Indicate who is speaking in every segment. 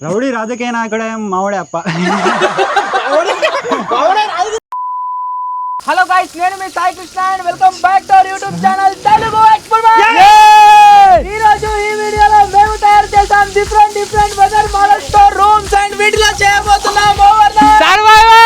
Speaker 1: Rowdy రాజకీయ నాయకుడే మావాడే అప్ప.
Speaker 2: హలో గైస్, నేను మీ Sai Krishna and welcome back to our YouTube channel Telugu expert. ఈ రోజు ఈ వీడియోలో మేము తయారు చేసాం different weather model store rooms and వీటిలో చేయబోతున్నాం ఓవర్ ద సర్వైవల్.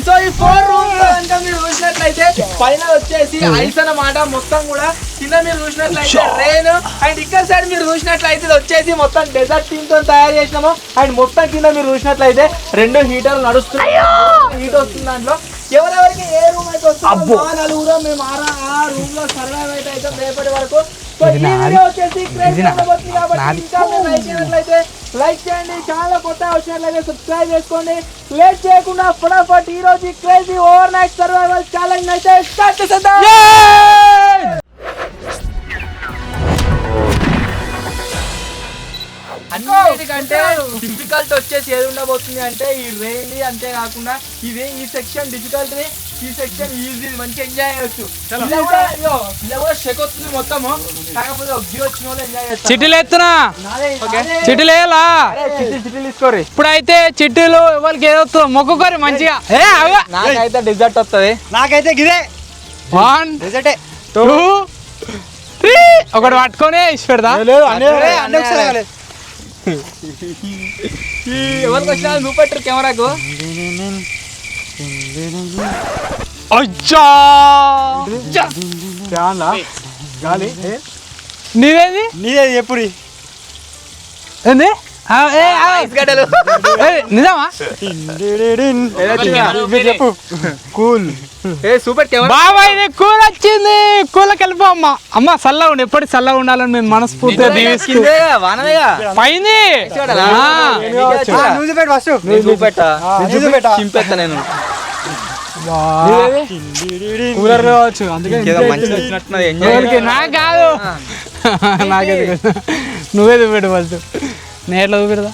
Speaker 2: సో ఈ 4 రూమ్స్ కనుక మీరు చూసినట్లయితే పైన వచ్చేసి ఐస్ అన్నమాట, మొత్తం కూడా కింద మీరు చూసినట్లయితే రెయిన్, అండ్ ఇక్కడ సైడ్ మీరు చూసినట్లయితే ఇది వచ్చేసి మొత్తం డెజర్ట్ థీమ్ తో తయారు చేసినాము. అండ్ మొత్తం కింద మీరు చూసినట్లయితే 2 హీటర్లు నడుస్తున్నాయి, హీట్ వస్తుంది దాంట్లో. ఎవరెవరికి ఏ రూమ్ అయితే వస్తుందో నలుగురు మేము ఆ రూమ్ లో సర్వైవ్ అయితే రేపటి వరకు. సో ఈ వీడియో వచ్చేసి క్రేజీ ఉండబోతుంది కాబట్టి ఇంకా మీరు లైక్ చేయనట్లయితే లైక్ చేయండి, ఛానల్ కొత్త వచ్చినట్లయితే సబ్స్క్రైబ్ చేసుకోండి. లేట్ చేయకుండా ఫటాఫట్ ఈ రోజు crazy over night survival challenge అయితే స్టార్ట్ చేద్దాం. అన్నిటికంటే డిఫికల్ట్ వచ్చేసి ఏది ఉండబోతుంది అంటే ఈ రెయిన్, అంతేకాకుండా ఇదే ఈ సెక్షన్ డిఫికల్ట్, ఈ సెక్షన్ ఈజీ, మంచి ఎంజాయ్ చేయొచ్చు. ఇలా కూడా షెక్ వస్తుంది మొత్తము, కాకపోతే ఒగ్గి వచ్చిన వాళ్ళు ఎంజాయ్ చేస్తారు.
Speaker 3: చిట్టీలు ఎత్తున్నా, చిట్టీలు వేయాలా?
Speaker 2: చిట్టీలు తీసుకోరి.
Speaker 3: ఇప్పుడైతే చిట్టీలు ఎవరికి ఏదొస్తుందో మొక్కుకోరి మంచిగా.
Speaker 2: నాకైతే డిజర్ట్ వస్తుంది.
Speaker 1: నాకైతే గిదే
Speaker 3: 1
Speaker 1: రిజల్టే
Speaker 3: 2 3 ఒకటి పట్టుకొని ఇచ్చి పెడతా.
Speaker 2: ఎవరికి వచ్చినా చూపెట్టరు కెమెరాకు.
Speaker 3: నీదేది
Speaker 1: నీదేది ఎప్పుడు
Speaker 3: ఏంది? నిజమా?
Speaker 1: చెప్పు. కూల్
Speaker 2: సూపర్ కెమెరా
Speaker 3: బాబాయ్ కూల్ వచ్చింది. కూలకి వెళ్ళిపో అమ్మ. అమ్మ చల్లగా ఉండి ఎప్పటికి చల్లగా ఉండాలని మేము మనస్ఫూర్తిగా పైంది.
Speaker 2: నేను
Speaker 3: కూలర్ కావచ్చు, అందుకే నాకు కాదు. నాకేది నువ్వే చూపెట్టు ఫస్ట్, నేను ఎట్లా చూపెడతా?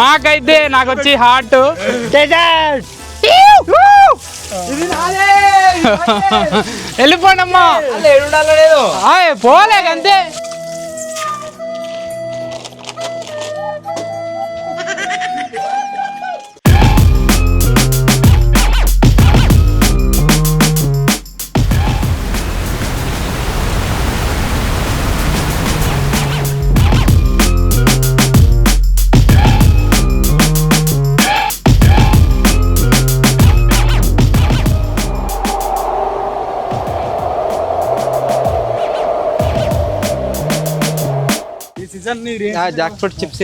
Speaker 3: మాకైతే నాకు వచ్చి హార్ట్ వెళ్ళిపోండి అమ్మా. పోలేక అంతే.
Speaker 2: జాక్ ఫ్రూట్ చిప్స్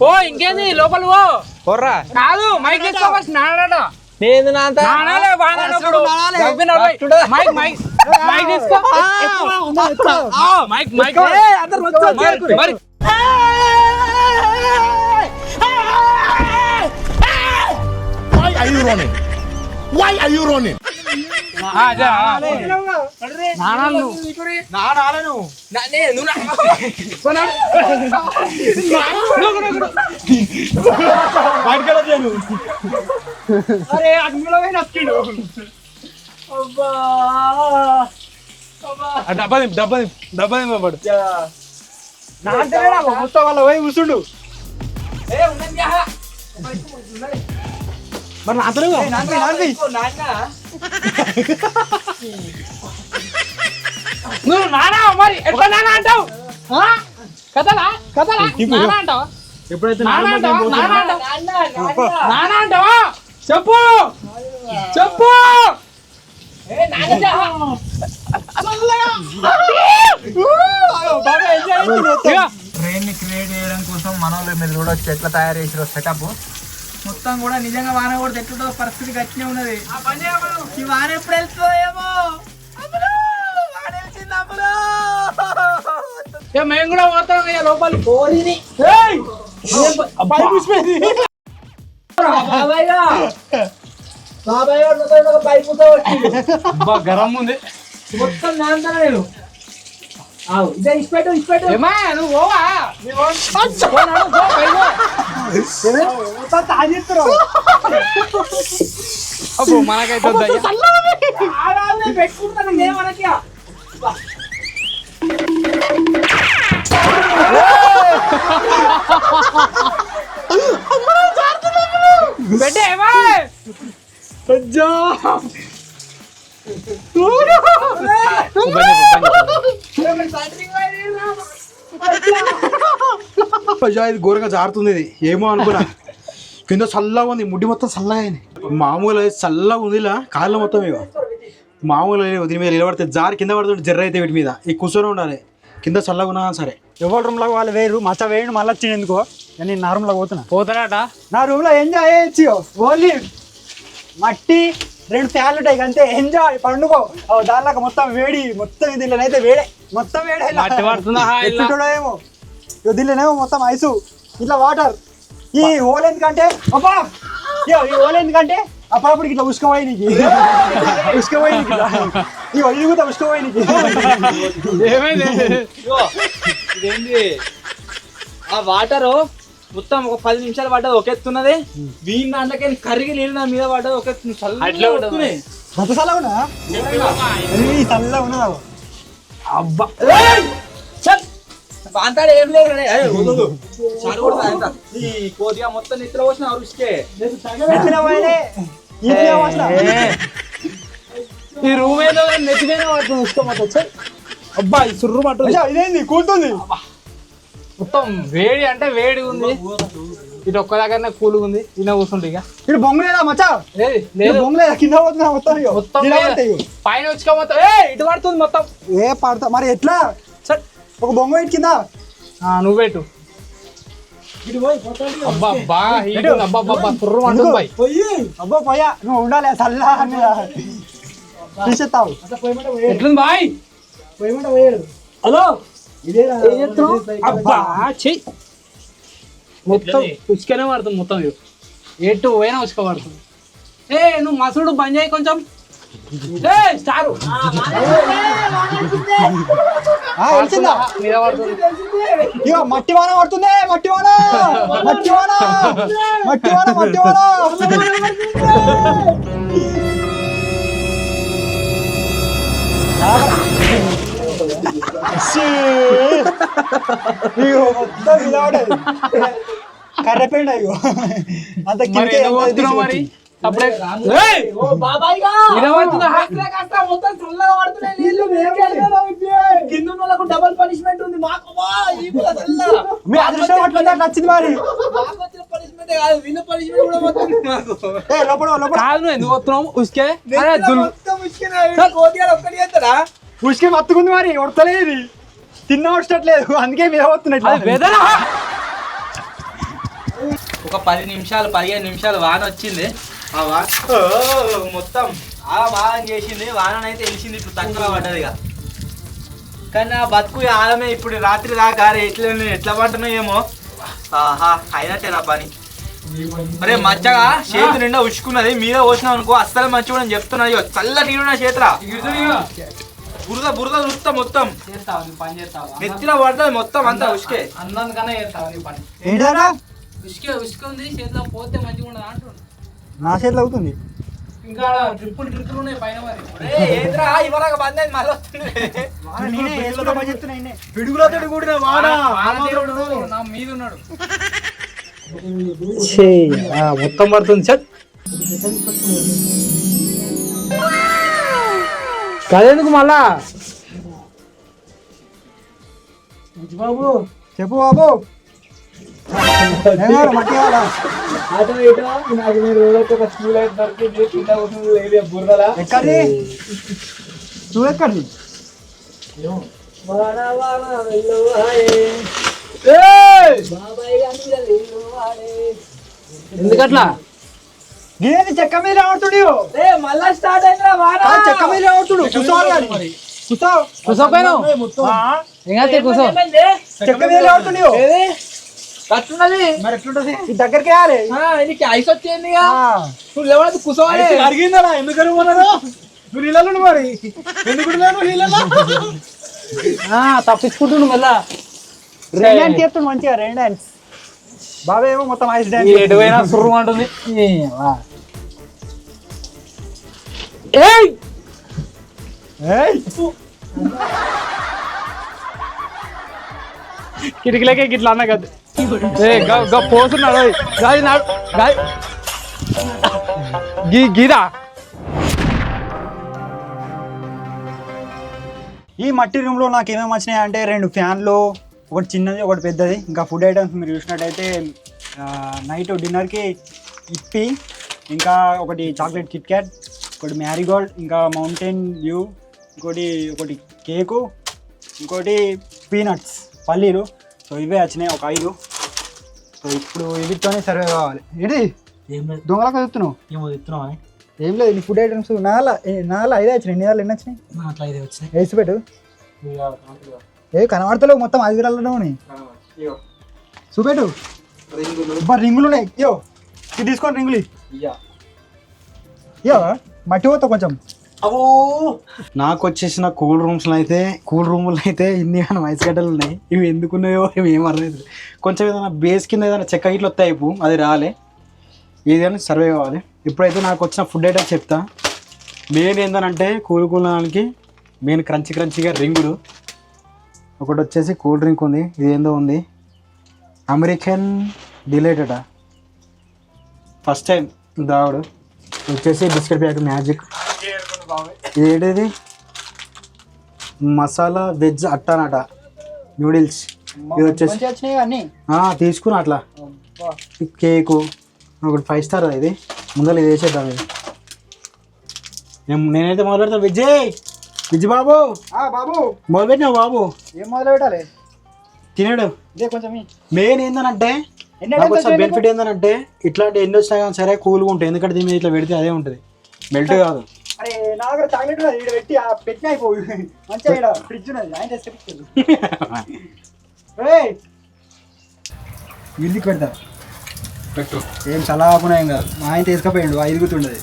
Speaker 3: పో, ఇంకేంది లోపల పోర్రా. కాదు మైక్ తీసుకోవచ్చు. నాడా
Speaker 2: నేను
Speaker 3: మైక్ మైక్ మైక్ తీసుకో. మైక్ మైక్ మరి
Speaker 4: Why are you running?
Speaker 1: మొత్తం వాళ్ళ పోయి కూర్చుండు. మరి నాతో
Speaker 3: నువ్వు నానా మరి ఎట్లా నానా అంటావు? కదలా కదలా నానా అంటావా?
Speaker 1: ఎప్పుడైతే
Speaker 3: నానా అంటావా? చెప్పు చెప్పు.
Speaker 2: ట్రైన్ ని క్రియేట్ చేయడం కోసం మనోళ్ళు మీరు చూడొచ్చు ఎట్లా తయారు చేసారో సెటప్. మొత్తం కూడా నిజంగా వాన కూడా ఎట్లుంటో పరిస్థితికి వచ్చినే ఉన్నది. ఈ వాన ఎప్పుడు వెళ్తుందేమో.
Speaker 3: మేము కూడా పోతాం లోపలి.
Speaker 2: గరం ఉంది
Speaker 3: మొత్తం నాంతా నేను
Speaker 2: ఇదే ఇష్టపెట్టు
Speaker 3: ఏమా నువ్వు పోవా అబ్బో మనకైతే
Speaker 2: పెట్టుకుంటాను ఏమనకి
Speaker 3: పెట్టేమా
Speaker 1: ఇది ఘోరంగా జారుతుంది ఇది ఏమో అనుకున్నా కింద చల్లగా ఉంది ముడ్డి మొత్తం చల్లగా అయింది మామూలు చల్లగా ఉంది ఇలా కాళ్ళు మొత్తం ఇక మామూలు దీని మీద నిలబడితే జారి కింద పడుతుంటే జర్ర అయితే వీటి మీద ఈ కూర్చొని ఉండాలి కింద చల్లగా ఉన్నా సరే ఎవరి రూమ్లో వాళ్ళు వేరు మచ్చ వేయండి మళ్ళీ వచ్చింది ఎందుకో నేను నా రూమ్లో
Speaker 3: పోతానట
Speaker 1: నా రూమ్లో ఎంజాయ్ చేయొచ్చు ఓన్లీ మట్టి 2 ఫ్యాన్లు ఉంటాయి అంతే ఎంజాయ్ పండుగో దానిలాగా మొత్తం వేడి మొత్తం దీనిలోనైతే వేడే మొత్తం వేడే ఏమో దీనిలోనేమో మొత్తం ఐసు ఇట్లా వాటర్ ఈ హోల్ ఎందుకంటే అబ్బా ఈ హోల్ ఎందుకంటే అప్పుడప్పుడు ఇట్లా ఉసుకపోయి నీకు ఉసుకపోయి నీకు ఇది కూడా ఉసుకపోయి నీకు
Speaker 2: ఇదేంటి ఆ వాటర్ మొత్తం ఒక 10 నిమిషాలు పడ్డది ఒకెత్తున్నది దీని దాంట్లోకి కరిగి నీళ్ళు నా మీద పడ్డది ఒకెత్తుంది చల్లగా
Speaker 1: ఉన్నా చల్లగా ఉన్నదా
Speaker 2: అబ్బా అంతాడు ఏం లేదు కొద్దిగా మొత్తం నిద్ర పోసిన రుచికే ఈ రూమ్ ఏదో నెత్తిపోయినా పడుతుంది ఉసుకో అబ్బా ఈ సుర్రు పట్టు
Speaker 1: ఇదేంది కూలుతుంది
Speaker 3: మొత్తం వేడి అంటే వేడి ఉంది ఇటు ఒక్క దగ్గరనే కూల్ ఉంది ఇన్న కూర్చుంటే ఇక
Speaker 1: ఇటు బొంగలేదా మచ్చా
Speaker 3: లేదు
Speaker 1: బొంగలేదా కింద పోతున్నా మొత్తం
Speaker 3: పైన వచ్చుకో మొత్తం ఇటు పడుతుంది మొత్తం
Speaker 1: ఏ పడతా మరి ఎట్లా ఒక బొంగ పెట్టి కింద
Speaker 3: నువ్వు పెట్టు అబ్బా బాగా హీట్ ఉంది అబ్బా సుర్రు అంటుంది బాయ్
Speaker 1: అబ్బా పోయా నువ్వు ఉండాలి చల్లా తీసేస్తావు
Speaker 3: ఎట్లుంది బాయ్
Speaker 2: హలో
Speaker 3: అబ్బా చెయ్యి మొత్తం ఉసుకనే పడుతుంది మొత్తం ఎటు పోయినా ఉసుక పడుతుంది నువ్వు మసుడు బంద్ చేయి కొంచెం స్టారు మీద పడుతుంది
Speaker 1: ఇక మట్టి వాన పడుతుంది మట్టి వాన మట్టి వాన మట్టి వాన మట్టి వాన మొత్తం ఇలాడదు కర్రపోయింది అయ్యో అంత
Speaker 3: మరి
Speaker 2: డబల్ పనిష్మెంట్ ఉంది మాకు
Speaker 1: మీ అదృష్టం అట్లా నచ్చింది మరి
Speaker 2: పనిష్మెంట్ కాదు వీళ్ళ పనిష్మెంట్ కూడా
Speaker 1: లోపల
Speaker 3: ఎందుకు వస్తున్నావు ఉసుకే
Speaker 2: ఒక్కటి చేస్తారా
Speaker 1: ఉసుకే మత్తుకుంది మరి ఉడతలేదు తిన్న వచ్చట్లేదు అందుకే మీద వస్తున్నాయి
Speaker 2: ఒక 10 నిమిషాలు 15 నిమిషాలు వాన వచ్చింది ఆ వాన మొత్తం బాగా చేసింది వాననైతే తెలిసింది ఇప్పుడు తక్కువ పడ్డది ఇక కానీ ఆ బతుకు ఆలమే ఇప్పుడు రాత్రి దాకా ఎట్లా పడుతున్నా ఏమో ఆహా అయినట్టే నా పని అరే మచ్చగా చేతి నిండా ఉసుకున్నది మీద పోసినాం అనుకో అస్సలు మంచిగా అని చెప్తున్నది చల్ల నీరు నా చేతిరా బురద బురద చూస్తా మొత్తం నెత్తిన పడుతుంది మొత్తం అంతా ఉసుకే
Speaker 3: అన్నందుకన్నా చేస్తావు నీ పని ఉసుకే ఉంది చేతిలో పోతే మంచిగా ఉండదు అంటున్నాడు
Speaker 1: నా చేతిలో అవుతుంది
Speaker 3: ఇంకా ట్రిప్పులు ఉన్నాయి పైన మరి
Speaker 2: ఏంద్రా ఇవ్వలాగా బంద్ అయింది మళ్ళీ వస్తుంది
Speaker 1: పిడుగులతో కూడిన వాన
Speaker 3: నా మీద ఉన్నాడు మొత్తం పడుతుంది సార్ కదెందుకు మళ్ళా
Speaker 2: బాబు
Speaker 1: చెప్పు బాబు మట్టి
Speaker 2: అటో ఇటో నాకు మీరు ఒక స్కూల్ అయితే దొరికింది కింద కూర్చుంది లేదు బురదలా
Speaker 1: ఎక్కడి నువ్వు ఎక్కడి
Speaker 3: ఎందుకట్లా
Speaker 1: నేనేది చెక్క మీద ఆడుతుడు
Speaker 2: మళ్ళా స్టార్ట్ అయినా
Speaker 1: చెక్క మీద ఆడుతుడు కూర్చోవాలి
Speaker 3: కూర్చోపోయినా కూర్చో
Speaker 1: చెక్క మీద ఆడుతుడు
Speaker 2: కట్టున్నది
Speaker 1: మరి ఎట్లుంటది ఈ దగ్గరికి రాలే
Speaker 2: నీకు ఐస్ వచ్చింది నువ్వు లేవడదు కూర్చోవాలి
Speaker 1: అడిగిందా ఎందుకని ఉన్నాను నువ్వు నీళ్ళలో మరి ఎందుకు నీళ్ళలో
Speaker 3: తప్పించుకుంటుండు మళ్ళా
Speaker 1: రెయిన్ డాన్స్ చేస్తుండు మంచిగా రెయిన్ డాన్స్. బాబాయ్ ఏమో మొత్తం ఐస్ డాన్స్.
Speaker 3: ఎటువైనా సుర్రు అంటుంది. ఏయ్ కిటికీలకే గిట్లా అన్న కదా పోతున్నాడు గాది నాడు గీదా.
Speaker 1: ఈ మట్టి రూమ్ లో నాకు ఏమేమి వచ్చినాయి అంటే 2 ఫ్యాన్లు, ఒకటి చిన్నది ఒకటి పెద్దది. ఇంకా ఫుడ్ ఐటమ్స్ మీరు చూసినట్టయితే నైట్ డిన్నర్కి ఇప్పి, ఇంకా ఒకటి చాక్లెట్ కిట్ క్యాట్, ఒకటి మ్యారీగోల్డ్, ఇంకా మౌంటైన్ వ్యూ, ఒకటి కేకు, ఇంకోటి పీనట్స్ పల్లీలు. సో ఇవే వచ్చినాయి ఒక 5. సో ఇప్పుడు వీటితోనే సర్వే కావాలి. ఏంటి దొంగలాగా చెప్తున్నావు?
Speaker 2: ఏమో చెప్తున్నావు.
Speaker 1: ఏం లేదు, నీ ఫుడ్ ఐటమ్స్ నాలా 5 వచ్చినాయి. నీ వాళ్ళు ఎన్ని వచ్చినాయి?
Speaker 2: అట్లా 5 వచ్చినాయి.
Speaker 1: వేసి పెట్టు. ఏ కనబడతలేవు, మొత్తం 5 గ్రాలు చూపెట్టు. రింగులు ఉన్నాయి. ఇది తీసుకోండి రింగులు. మట్టి పోతావు కొంచెం. నాకు వచ్చేసిన కూల్ రూమ్లో అయితే ఇన్ని కానీ ఐస్ గడ్డలు ఉన్నాయి. ఇవి ఎందుకున్నాయో ఇవి ఏం అర్థలేదు. కొంచెం ఏదైనా బేస్ కింద ఏదైనా చెక్క ఇట్లా వస్తాయి, అది రాలే. ఏదైనా సర్వే కావాలి. ఇప్పుడైతే నాకు వచ్చిన ఫుడ్ ఐటమ్స్ చెప్తా. మెయిన్ ఏంటంటే కూలడానికి మెయిన్ క్రంచిగా రింగులు, ఒకటి వచ్చేసి కూల్ డ్రింక్ ఉంది. ఇది ఏందో ఉంది, అమెరికన్ డిలైట్ అట, ఫస్ట్ టైం దావుడు. వచ్చేసి బిస్కెట్ ప్యాకెట్ మ్యాజిక్. ఏంటిది మసాలా వెజ్ అట్టానట నూడిల్స్. ఇది వచ్చేసి తీసుకున్నా అట్లా. కేకు ఒకటి 5 స్టార్. ఇది ముందర ఇది వేసేద్దాం. ఇది నేనైతే మొదలు పెడతాను. విజయ్ బాబు మొదలు పెట్టినావు బాబు. ఏం మొదలు పెట్టాలి? తినడు. ఇదే కొంచెం మెయిన్ ఏంటంటే బెనిఫిట్ ఏంటంటే ఇట్లాంటి ఎన్ని వచ్చినా కానీ సరే కూల్గా ఉంటాయి. ఎందుకంటే దీని మీద ఇట్లా పెడితే అదే ఉంటుంది, మెల్ట్ కాదు. అరే నా దగ్గర చాక్లెట్ పెట్టి పెట్టిన అయిపోయి మంచిగా ఫ్రిడ్జ్ ఉన్నది, ఆయన ఇల్లుకి పెడతా పెట్టు. ఏం చలాకున్నా ఏం కాదు, మా ఆయన తీసుకుపోయాడు 5 గుర్తుండదు.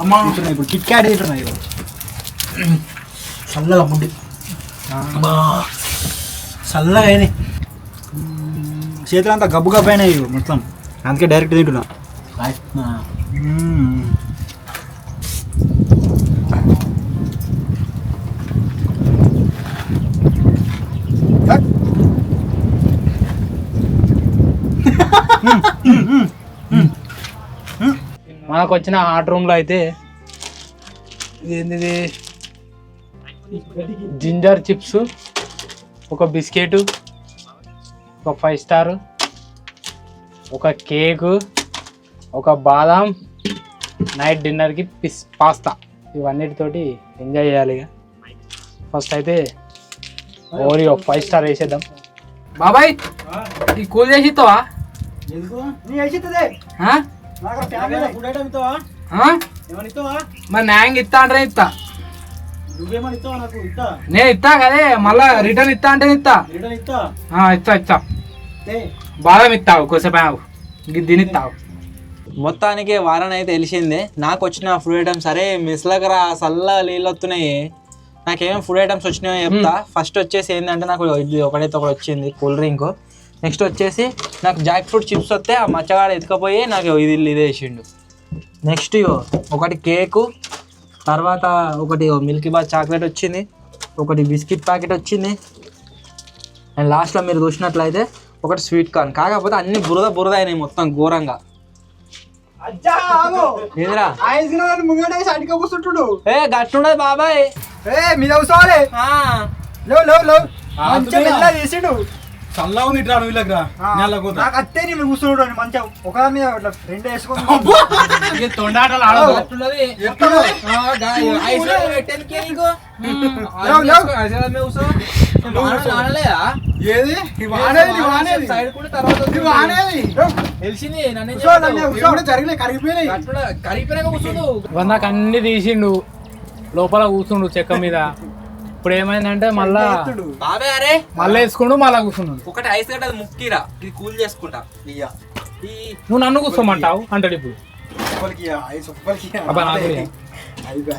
Speaker 1: అమ్మ ఇప్పుడు కిట్ క్యాట్ తింటున్నాయి చల్లగా ముండి చల్లగా అయినాయి. చేతులు అంతా గబ్బు గబ్బు అయినాయి మొత్తం, అందుకే డైరెక్ట్ తింటున్నా.
Speaker 3: మనకు వచ్చిన హాట్ రూమ్లో అయితే ఏంటిది జింజర్ చిప్స్, ఒక బిస్కెట్, ఒక 5 స్టార్, ఒక కేకు, ఒక బాదాం, నైట్ డిన్నర్కి పాస్తా. ఇవన్నిటితోటి ఎంజాయ్ చేయాలి. ఇక ఫస్ట్ అయితే ఓరియో 5 స్టార్ వేసేద్దాం. బాబాయ్ ఈ కూల్ చేసి ఇస్తావా? మరి న్యాయంగా ఇస్తా అంటే ఇస్తా. నేను ఇస్తా కదే, మళ్ళా రిటర్న్ ఇస్తా అంటే ఇస్తా. ఇస్తా బాదం ఇస్తావు, కొద్దిసేపు దీని ఇస్తావు.
Speaker 2: మొత్తానికి వారాన్ని అయితే తెలిసిందే. నాకు వచ్చిన ఫుడ్ ఐటమ్స్ సరే మిస్లకరా చల్ల నీళ్ళు వస్తున్నాయి. నాకేమేమి ఫుడ్ ఐటమ్స్ వచ్చినాయో చెప్తా. ఫస్ట్ వచ్చేసి ఏంటంటే నాకు ఇది ఒకటైతే ఒకటి వచ్చింది కూల్ డ్రింక్. నెక్స్ట్ వచ్చేసి నాకు జాక్ ఫ్రూట్ చిప్స్ వస్తే ఆ మచ్చగాడ ఎత్తుకపోయి నాకు ఇది వేసిండు. నెక్స్ట్ ఒకటి కేకు, తర్వాత ఒకటి మిల్కీ బార్ చాక్లెట్ వచ్చింది, ఒకటి బిస్కెట్ ప్యాకెట్ వచ్చింది, అండ్ లాస్ట్లో మీరు చూసినట్లయితే ఒకటి స్వీట్ కార్న్. కాకపోతే అన్ని బురద అయినాయి మొత్తం ఘోరంగా. గట్టుండదు బాబాయ్,
Speaker 1: చల్లగా ఉంది. ఇట్లా వీళ్ళకి నాకు అత్తే నేను కూర్చున్నాడు మంచిగా ఒక మీద 2 వేసుకొని
Speaker 3: నాకు అన్ని తీసిండు, లోపల కూర్చుండు చెక్క మీద. ఇప్పుడు ఏమైందంటే మళ్ళా మళ్ళీ వేసుకుండు, మళ్ళా కూర్చున్నాడు.
Speaker 2: ఒకటి ఐస్ గడ్డ ముక్కిరా, ఇది కూల్ చేసుకుంటా.
Speaker 3: నువ్వు నన్ను కూర్చోమంటావు అంటాడు. ఇప్పుడు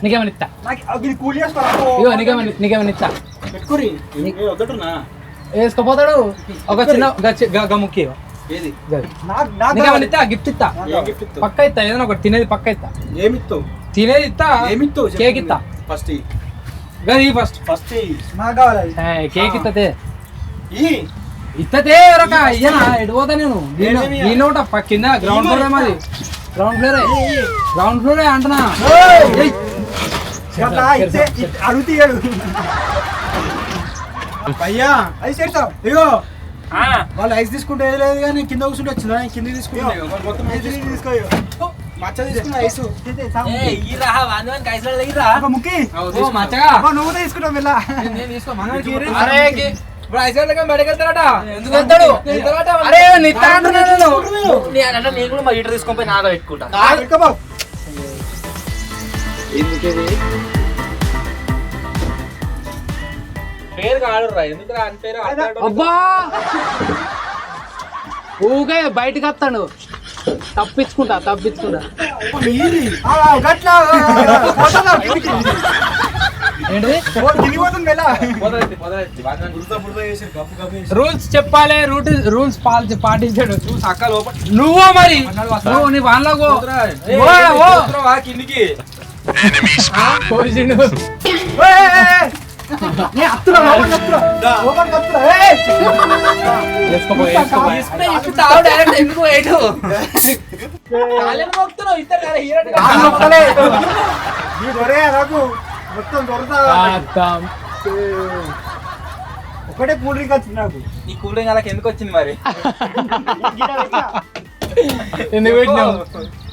Speaker 3: నీకేమని ఇస్తా, నీకేమని ఇస్తా.
Speaker 1: పెట్టుకోరి వద్దటున్నా
Speaker 3: వేసుకుపోతాడు ఒక చిన్న గమ్ముక్కి
Speaker 1: ఏది
Speaker 3: గిఫ్ట్ ఇస్తా పక్క ఇస్తా ఏదైనా ఒకటి తినేది పక్క ఇస్తా
Speaker 1: ఏమిస్తావు
Speaker 3: తినేది ఇస్తా
Speaker 1: ఏమిస్తావు
Speaker 3: కేక్ ఇస్తా
Speaker 1: ఫస్ట్
Speaker 3: గది ఫస్ట్
Speaker 1: నాకు కావాలి
Speaker 3: కేక్ ఇస్తతే
Speaker 1: ఈ
Speaker 3: ఇస్తతే రొక ఇయ్యనా ఎటు పోతా నేను దీని ఒకట కింద గ్రౌండ్ ఫ్లోర్ మాది గ్రౌండ్ ఫ్లోరే అంటున్నా
Speaker 1: అడుగుతాడు అయ్యా అది చేస్తాం ఇగో వాళ్ళు ఐస్ తీసుకుంటే ఏది లేదు కానీ కింద కూర్చుంటే వచ్చిందా కింద తీసుకుంటే మొత్తం ఐస్ తీసుకో మచ్చ తీసుకున్న ఐస్ ముక్కి నువ్వు తీసుకుంటావు పిల్ల
Speaker 2: నేను కూడా మా హీటర్ తీసుకొని పోయి నాగా పెట్టుకుంటా పేరు కాడురా ఎందుకు అనిపేరు
Speaker 3: అబ్బా ఊగే బయటకు వస్తాడు తప్పించుకుంటా రూల్స్ చెప్పాలి రూల్స్ పాటించాడు నువ్వు మరి నువ్వు నీ వాళ్ళకు
Speaker 2: కిందికి
Speaker 1: ఒకటే కూల్ డ్రింక్ వచ్చింది నాకు
Speaker 2: ఈ కూల్ డ్రింక్ అలా ఎందుకు వచ్చింది మరి
Speaker 3: ఎందుకు పెట్టినావు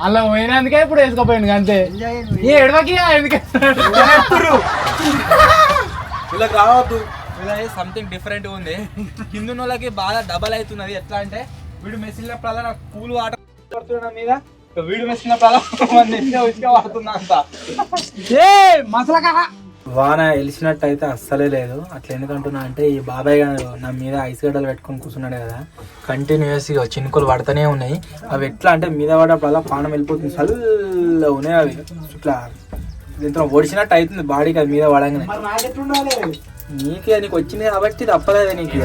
Speaker 3: అలా పోయినందుకే ఇప్పుడు వేసుకోపోయాను అంతే ఈ ఎడవకి ఎందుకు
Speaker 2: ఇలా రావద్దు ఇలా సంథింగ్ డిఫరెంట్ ఉంది కింద వాళ్ళకి బాగా డబల్ అవుతున్నది ఎట్లా అంటే వీడు మెసిలినప్పుడల్లా నాకు కూల్ వాటర్ పడుతున్నా మీద వీడు మెసిలినప్పుడల్లా పడుతున్నా అంత
Speaker 3: మసలకా
Speaker 2: వాన వెలిసినట్టు అయితే అస్సలే లేదు అట్లా ఎందుకంటున్నా అంటే ఈ బాబాయ్ గారు నా మీద ఐస్ గడ్డలు పెట్టుకొని కూర్చున్నాడు కదా కంటిన్యూస్గా చినుకులు పడుతూనే ఉన్నాయి అవి ఎట్లా అంటే మీద పడప్పుడల్లా పానం వెళ్ళిపోతుంది చల్లగా ఉన్నాయి అవి ఇట్లా దీంతో ఒడిచినట్టు అవుతుంది బాడీకి అది మీద పడంగానే నీకు వచ్చింది కాబట్టి తప్పలేదు నీకు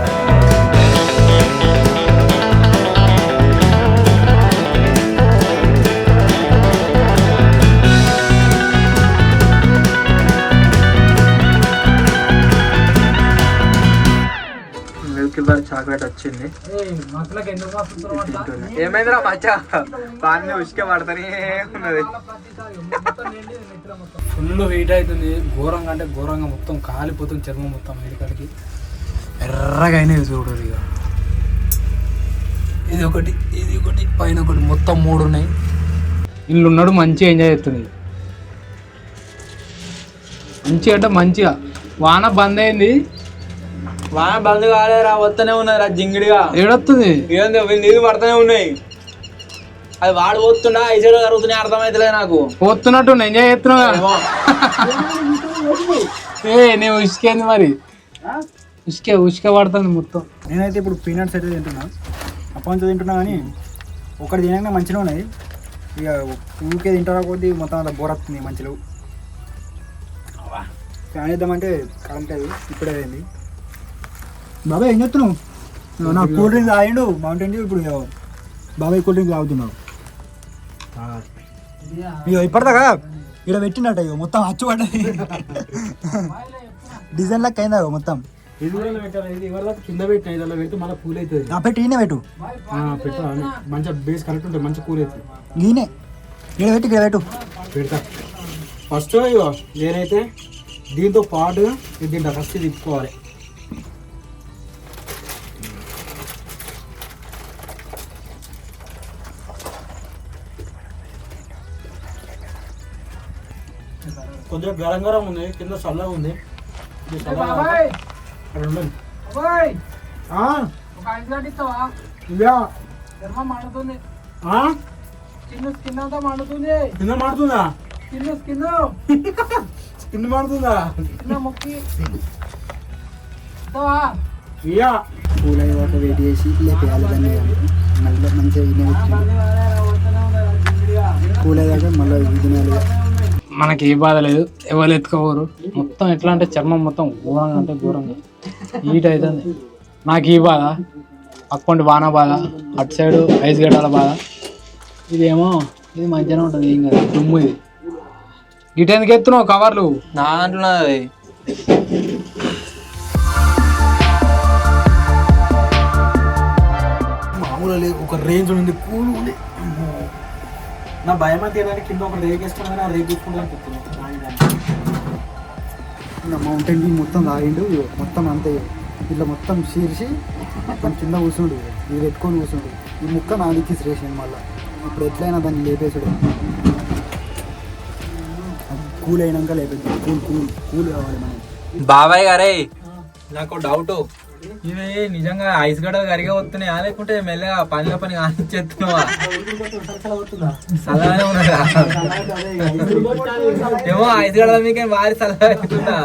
Speaker 2: చాక్లెట్ వచ్చింది ఏమైందిరా మచ్చా బాగా ఉసుకే పడతానే ఉన్నది
Speaker 3: ఫుల్ హీట్ అవుతుంది ఘోరంగా అంటే ఘోరంగా మొత్తం కాలిపోతుంది చర్మం మొత్తం ఇక్కడికి ఎర్రగా అయినది చూడు ఇక ఇది ఒకటి పైన ఒకటి మొత్తం 3 ఉన్నాయి ఇల్లు ఉన్నాడు మంచిగా ఎంజాయ్ చేస్తుంది మంచిగా అంటే మంచిగా వాన బంద్ అయింది
Speaker 2: వాన బంద్ కాలేరా వస్తూనే ఉన్నది రా జింగిడిగా
Speaker 3: ఏడొస్తుంది
Speaker 2: ఏంది నీళ్ళు పడుతూనే ఉన్నాయి అది వాడు పోతున్నా ఐసైడ్ జరుగుతున్నాయి అర్థమైతలేదు నాకు
Speaker 3: పోతున్నట్టు ఎంజాయ్ చేస్తున్నావు నేను ఉసుకేంది మరి ఉసుకే పడుతుంది మొత్తం
Speaker 1: నేనైతే ఇప్పుడు పీనట్స్ అయితే తింటున్నా అప్పటి తింటున్నా కానీ ఒకటి తినగానే మంచిగా ఉన్నాయి ఇక ఊరికే తింటారా కొద్దీ మొత్తం అంతా బోర్ వస్తుంది మంచిలో ఫ్యాన్ ఇద్దామంటే కరెంట్ అది ఇప్పుడే అయింది బాబాయ్ ఏం చెప్తున్నావు నాకు కూల్ డ్రింక్ తాగిండు మౌంటైన్ డ్యూ ఇప్పుడు బాబాయ్ కూల్ డ్రింక్ తాగుతున్నావు ఇక ఇప్పటిదాకా ఇక్కడ పెట్టినట్టు ఇక మొత్తం అచ్చుపడ్డది డిజైన్ లెక్క అయిందా మొత్తం
Speaker 3: కింద పెట్టిన ఇదిలో పెడితే మళ్ళీ కూల్ అవుతుంది
Speaker 1: పెట్టి ఈయన పెట్టు
Speaker 3: పెట్టు మంచిగా బేస్ కరెక్ట్ ఉంటుంది మంచిగా కూల్ అవుతుంది
Speaker 1: ఈయనే ఇక్కడ పెట్టి ఇక్కడ పెట్టు
Speaker 3: పెడతా ఫస్ట్ ఇగో నేనైతే దీంతో పాటు దీంట్లో ఫస్ట్ తిప్పుకోవాలి కొద్దిగా గరం గరం ఉంది కింద చల్లగా ఉంది మండుతుంది స్కిన్ అంతా మండుతుంది కింద మాడుతుందా స్కిన్ మాడుతుందా మొక్కి
Speaker 1: కూల్ అయ్యేదాకా వెయిట్ చేసి లేపేయాలి దాన్ని మళ్ళీ మంచిగా కూల్ అయ్యాక మళ్ళీ తినాలి
Speaker 3: మనకి ఏ బాధ లేదు, ఎవరు ఎత్తుకోవరు. మొత్తం ఎట్లా అంటే చర్మం మొత్తం ఘోరంగా అంటే ఘోరంగా హీట్ అవుతుంది. నాకు ఈ బాధ, పక్కంటి వాన బాధ, అటు సైడు ఐస్ గడ్డల బాధ. ఇదేమో ఇది మంచిగానే ఉంటుంది, ఏం కదా దుమ్ము. ఇది గిట్ ఎందుకు ఎత్తున్నావు కవర్లు?
Speaker 2: నా అంటున్నది
Speaker 1: మామూలు లేదు, ఒక రేంజ్ ఉంది, కూల్ ఉంది. నా భయం అయితే ఏంటంటే కింద ఒక రేక్ వేసుకున్నా కానీ ఆ రేక్ వేసుకుంటా నా మౌంటైన్ వ్యూ మొత్తం తాగిండు. మొత్తం అంతే ఇట్లా మొత్తం చీర్చి దాని కింద కూర్చుండు, ఇది పెట్టుకొని కూర్చుండు. ఈ ముక్క నాదికి శ్రేషన్ మళ్ళీ ఇప్పుడు ఎట్లయినా దాన్ని లేపేసాడు. కూల్ అయినాక లేపేది, కూల్ కూల్ కూల్ కావాలి మనం.
Speaker 2: బాబాయ్ గారే నాకు డౌట్, ఇవి నిజంగా ఐస్ గడ్డలు కరిగే వస్తున్నాయా లేకుంటే మెల్లగా పనిలో పని కానిచ్చేస్తున్నావా? సలహానే ఉన్నదా ఏమో ఐస్ గడ్డల మీకే భారీ సలహా అవుతుందా?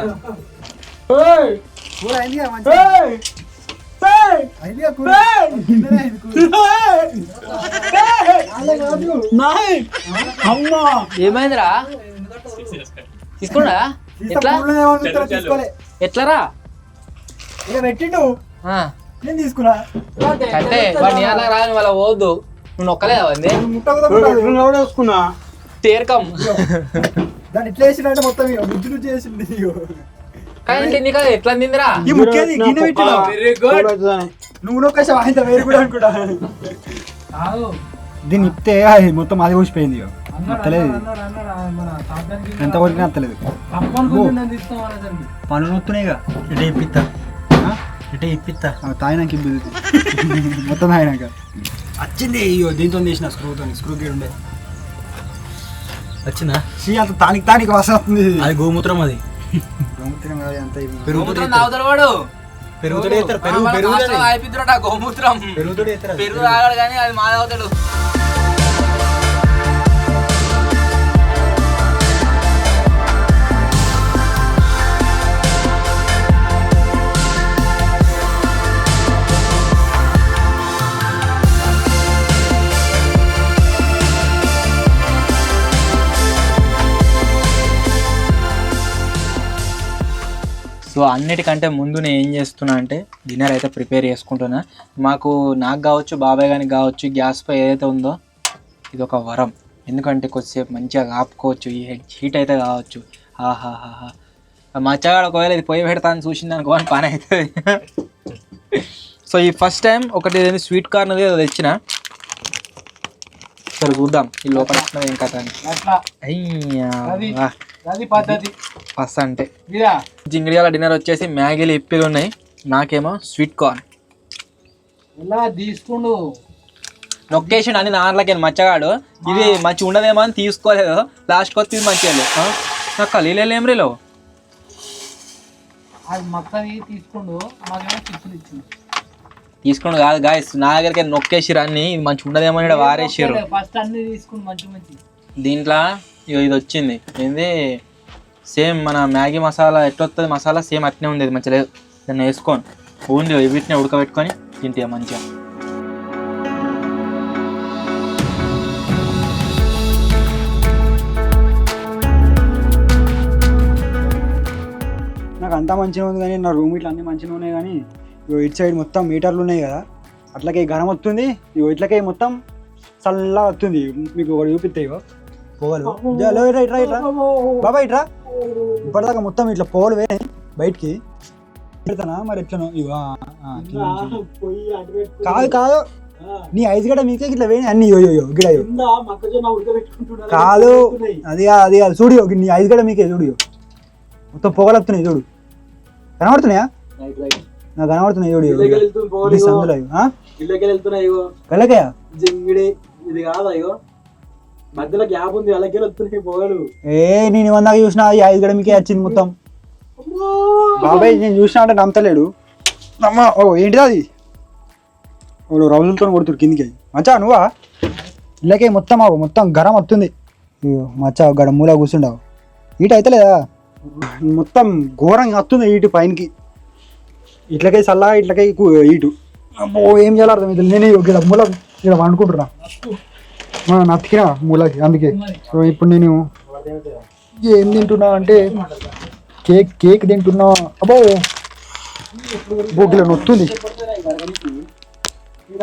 Speaker 3: ఏమైందిరా? తీసుకున్నా ఎట్లరా
Speaker 1: పెట్టిండు,
Speaker 3: ఆ,
Speaker 1: నేను తీసుకున్నా.
Speaker 3: అంటే వాడిని అలా రాని వాళ్ళ పోవద్దు. నువ్వు నొక్కలేదా వంది
Speaker 1: వేసుకున్నా
Speaker 3: తీరకం.
Speaker 1: దాన్ని ఎట్లా వేసిండే మొత్తం ముద్దు నుంచి వేసింది.
Speaker 3: కానీ నీకు అది ఎట్లా అందిందిరా?
Speaker 1: ఈ ముఖ్యది గిన్నె పెట్టినా నువ్వు నొక్కేసావు, ఆయన వేరు కూడా అనుకుంటా. దీన్ని ఇప్తే అది మొత్తం అది ఊసిపోయింది. అత్తలేదు, ఎంత కొరికినా అత్తలేదు. పనులు నొత్తున్నాయిగా, ఇటే ఇప్పిస్తా ఇటే ఇప్పిస్తా. తాగినాక ఇబ్బంది మొత్తం తాగినాక వచ్చింది. అయ్యో దీంతో చేసిన స్క్రూ గేడ్ ఉండే వచ్చిందా? అంత తానికి వాసన వస్తుంది. అది గోమూత్రం, అది గోమూత్రం కాదు, అంత
Speaker 2: గోమూత్రం తాగుతాడు వాడు.
Speaker 1: పెరుగుతోడే పెరుగు
Speaker 2: గోమూత్రం పెరుగు తాగాడు కానీ అది మా తాగుతాడు. సో అన్నిటికంటే ముందు నేను ఏం చేస్తున్నా అంటే డిన్నర్ అయితే ప్రిపేర్ చేసుకుంటున్నా. నాకు కావచ్చు, బాబాయ్ గారికి కావచ్చు, గ్యాస్ పై ఏదైతే ఉందో ఇది ఒక వరం. ఎందుకంటే కొద్దిసేపు మంచిగా ఆపుకోవచ్చు, ఈ హీట్ అయితే కావచ్చు. ఆహాహాహా, మచ్చగాడు ఒకవేళ ఇది పొయ్యి పెడతాను చూసింది అనుకో అని పని అవుతుంది. సో ఈ ఫస్ట్ టైం ఒకటి ఏదైనా స్వీట్ కార్న్ అది తెచ్చిన, సరే చూద్దాం ఈ లోపల ఏం కథ అని. అయ్యా ఫస్ట్ అంటే జింగిడియాల డిన్నర్ వచ్చేసి మ్యాగీలు ఇప్పిలు ఉన్నాయి, నాకేమో స్వీట్ కార్న్.
Speaker 3: ఎలా తీసుకుండు
Speaker 2: లొకేషన్ అని నాన్నలకి మచ్చగాడు ఇది మంచి ఉండదేమో అని తీసుకోలేదు, లాస్ట్కి వస్తే ఇది మంచిగా లేదు. నాకు కలియలేదు ఏం రేలో
Speaker 3: అది మొత్తం తీసుకుండు, మాకేమో చిప్సులు ఇచ్చింది.
Speaker 2: తీసుకుండు కాదు గాయస్, నా దగ్గరికి నొక్కేసిరు అన్ని, ఇది మంచి ఉండదేమో అని వారేసారు.
Speaker 3: ఫస్ట్ అన్ని తీసుకుని మంచి మంచి
Speaker 2: దీంట్లో ఇది వచ్చింది ఏంది, సేమ్ మన మ్యాగీ మసాలా ఎట్లొస్తుంది మసాలా సేమ్ అట్నే ఉంది, మంచిగా లేదు. దాన్ని వేసుకొని ఓన్లీ వీటిని ఉడకబెట్టుకొని తింటే మంచిగా.
Speaker 1: నాకు అంతా మంచిగా ఉంది కానీ నా రూమ్ ఇట్లా అన్నీ మంచిగా ఉన్నాయి కానీ ఇటు సైడ్ మొత్తం మీటర్లు ఉన్నాయి కదా, అట్లకే గరం వస్తుంది. ఇట్లకే మొత్తం చల్లగా వస్తుంది. మీకు ఒకటి చూపిస్తాయి పొగలు. ఇట్రా ఇట్రా బాబా ఇట్రా. ఇప్పటిదాకా మొత్తం ఇట్లా పొగలు పోయినాయి బయటికి. పెడతానా మరి ఎట్లనో కాదు కాదు, నీ ఐదు గడ మీకే ఇట్లా పోయినాయి అన్ని. గిడ కాదు, అది కాదు చూడు, నీ ఐదు గడ మీకే చూడు, మొత్తం పొగలు వస్తున్నాయి చూడు, కనబడుతున్నాయా? నాకు కనబడుతున్నాయి చూడు కళ్ళకయా.
Speaker 5: ఇది కాదా మధ్యలో గ్యాప్ ఉంది, అలాగే వస్తున్నాయి పొగలు.
Speaker 1: నేను వందాక చూసినా ఈ ఐదు గడ మీకే వచ్చింది మొత్తం. బాబాయ్ నేను చూసినా అంటే నమ్మతలేడు. ఓ ఏంటిది అది? వాడు రౌజులతో కొడుతుడు కిందికి. మచ్చా నువ్వా? ఇళ్ళకే మొత్తం మొత్తం గరం వస్తుంది. మచ్చా గడ మూల కూర్చుండావు, ఈట అయితే లేదా మొత్తం ఘోరంగా వస్తుంది ఈటు పైనకి. ఇట్లకై చల్లగా ఇట్లకై ఈటు. అబ్బో ఏం చేయాలి అర్థం ఇది. నేను ఇక్కడ మూల ఇక్కడ వండుకుంటున్నా, నతికినా మూలకి. అందుకే సో ఇప్పుడు నేను ఏం తింటున్నా అంటే కేక్ తింటున్నా. అబ్బో బోగిలో నొత్తుంది,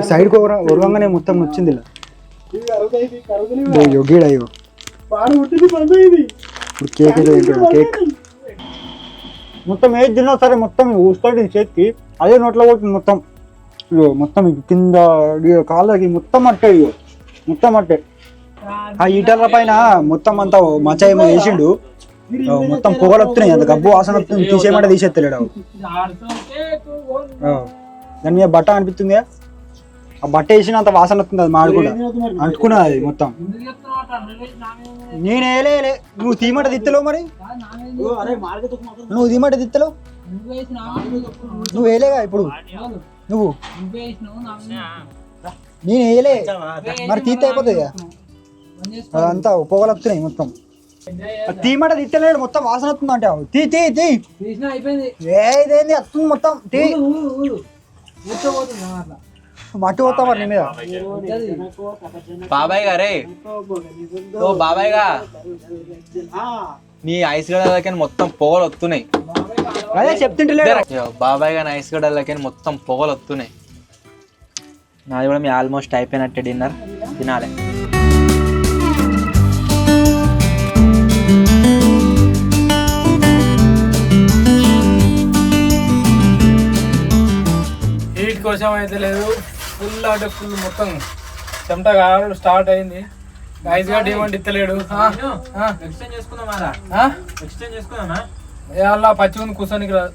Speaker 1: సైడ్కి ఒరవంగానే మొత్తం వచ్చింది ఇలా. గీడయ్యో ఇప్పుడు కేక్ అయితే తింటున్నా. కేక్ మొత్తం ఏది తిన్నా సరే మొత్తం ఊస్తాడు చేతికి, అదే నోట్లో పోతుంది మొత్తం. ఇగో మొత్తం కింద కాళ్ళకి మొత్తం అట్టే, ఇగో మొత్తం అట్టే. ఆ ఈటర్ల పైన మొత్తం అంతా మచ్చ ఏమో వేసిండు, మొత్తం పొగలు వస్తున్నాయి, అంత గబ్బు వాసన వస్తుంది. తీసేయమంటే తీసేస్తలేడు. దాని మీద బట్ట అనిపిస్తుంది, ఆ బట్ట వేసిన అంత వాసన వస్తుంది. అది మాడు కూడా అంటుకున్నది అది మొత్తం. నేనేలే నువ్వు తీమట తిత్తలేవు, మరి నువ్వు తీమట తిత్తలేవు, నువ్వు వేయలేగా ఇప్పుడు. నువ్వు నేను వేయలే, మరి తీత అయిపోతుంది. అదంతా పొగలు వస్తున్నాయి మొత్తం. తీమట తిట్టలేడు, మొత్తం వాసన వస్తుంది అంటే. తీ తీ తీ ఇదేంది వస్తుంది మొత్తం. తీ మట్టి పోతా మరి నీ మీద.
Speaker 2: బాబాయ్ గారే, ఓ బాబాయ్ గా, నీ ఐస్ గడ్డలకి మొత్తం పొగలు వస్తున్నాయి.
Speaker 1: అదే చెప్తుంటలేడు
Speaker 2: బాబాయ్ గా, ఐస్ గడ్డలకి మొత్తం పొగలు వస్తున్నాయి. నాది కూడా మీ ఆల్మోస్ట్ అయిపోయినట్టే డిన్నర్, తినాలి.
Speaker 3: హీట్ కోసం అయితే లేదు, ఫుల్ అంటే ఫుల్ మొత్తం చెమట కావడం స్టార్ట్ అయింది. ఐస్ గా డిమాండ్ ఇస్తలేడు. అలా పచ్చి ఉంది కూర్చొనికి రాదు.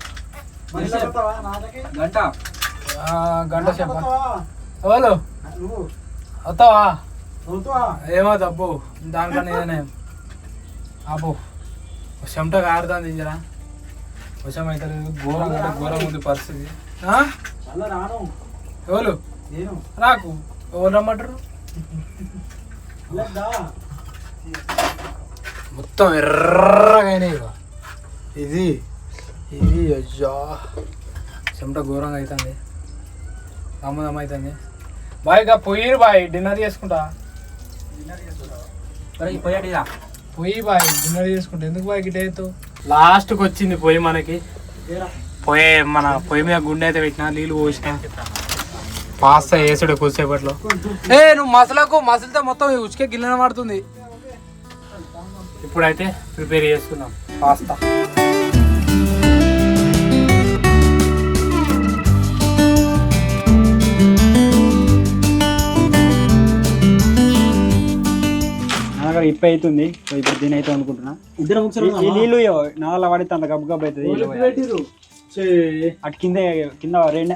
Speaker 3: గంట చెప్ప ఎవరు వస్తావా? ఏమో అబ్బో, దానికన్నా ఏదైనా అబ్బో చెమట కారుతుంది. జరా వర్షం అయితే లేదు, ఘోరం అంటే ఘోరం ఉంది పరిస్థితి. ఎవరు రాకు, ఎవరు రమ్మంటారు? మొత్తం ఎర్రగా అయినాయి. ఇది ఇది అయ్యా చెమట ఘోరంగా అవుతుంది, అమ్ముదమ్మ అవుతుంది. బాయ్ ఇక పొయ్యి బాయ్, డిన్నర్ చేసుకుంటా. పొయ్యి బాయ్, డిన్నర్ చేసుకుంటా. ఎందుకు బాయ్ గిట్ అవుతావు? లాస్ట్కి వచ్చింది పొయ్యి మనకి. మన పొయ్యి మీద గుండె అయితే పెట్టినా, నీళ్ళు పోసిన, పాస్తా వేసాడు కొద్దిసేపట్లో. నువ్వు మసలితో మొత్తం ఉచికే గిన్నెన పడుతుంది. ఇప్పుడైతే ప్రిపేర్ చేసుకుందాం పాస్తా.
Speaker 1: ఇప్పి అవుతుంది, ఇప్పుడు దీని అయితే అనుకుంటున్నా. ఈ నీళ్ళు నాలా పడితే అంత గబ్బు గబ్బు అవుతుంది. అటు కింద కింద రెండు